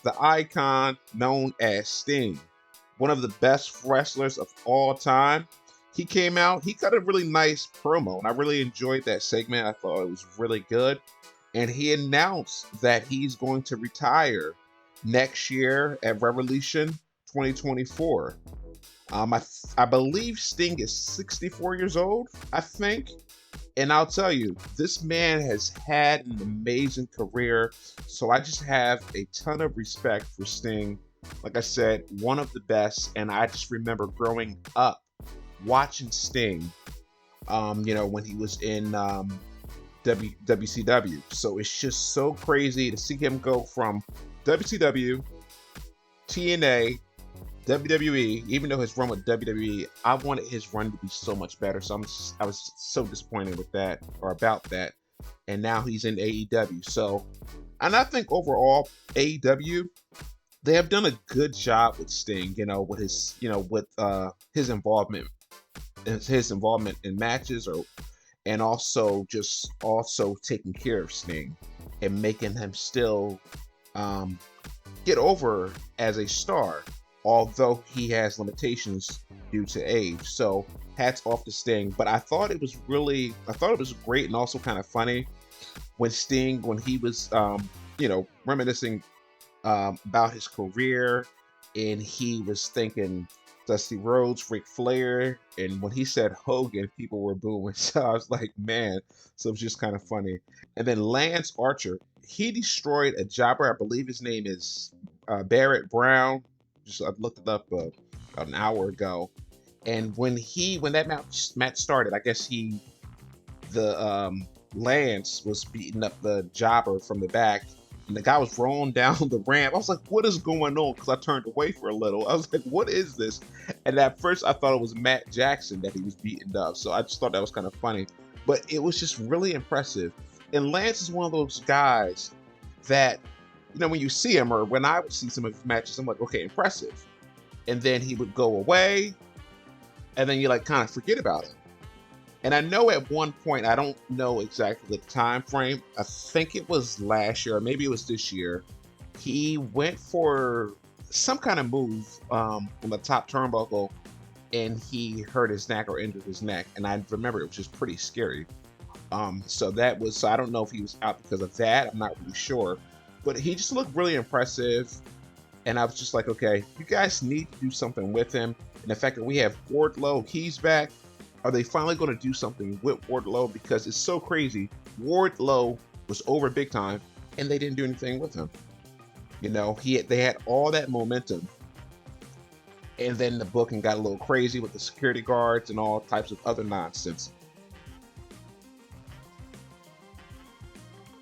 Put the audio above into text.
the icon known as Sting, one of the best wrestlers of all time. He came out, he cut a really nice promo, and I really enjoyed that segment. I thought it was really good. And he announced that he's going to retire next year at Revolution 2024. I believe Sting is 64 years old, I think. And I'll tell you, this man has had an amazing career. So I just have a ton of respect for Sting. Like I said, one of the best. And I just remember growing up watching Sting, when he was in WCW. So it's just so crazy to see him go from WCW, TNA, WWE. Even though his run with WWE, I wanted his run to be so much better. So I was so disappointed with that, or about that. And now he's in AEW. So, and I think overall AEW, they have done a good job with Sting. With his involvement, in matches, and also taking care of Sting and making him still get over as a star, although he has limitations due to age. So hats off to Sting. But I thought it was great and also kind of funny when he was reminiscing about his career, and he was thinking Dusty Rhodes, Ric Flair, and when he said Hogan, people were booing. So I was like, man, so it was just kind of funny. And then Lance Archer, he destroyed a jobber. I believe his name is Barrett Brown. I looked it up about an hour ago. And when that match started, I guess Lance was beating up the jobber from the back, and the guy was rolling down the ramp. I was like, what is going on? Because I turned away for a little. I was like, what is this? And at first I thought it was Matt Jackson that he was beating up. So I just thought that was kind of funny. But it was just really impressive. And Lance is one of those guys that, when you see him, or when I would see some of his matches, I'm like, okay, impressive. And then he would go away, and then you kind of forget about him. And I know at one point, I don't know exactly the time frame, I think it was last year, or maybe it was this year, he went for some kind of move on the top turnbuckle, and he hurt his neck or injured his neck. And I remember it was just pretty scary. So I don't know if he was out because of that. I'm not really sure. But he just looked really impressive. And I was just like, okay, you guys need to do something with him. And the fact that we have Wardlow, he's back. Are they finally going to do something with Wardlow? Because it's so crazy. Wardlow was over big time, and they didn't do anything with him. They had all that momentum, and then the booking got a little crazy with the security guards and all types of other nonsense.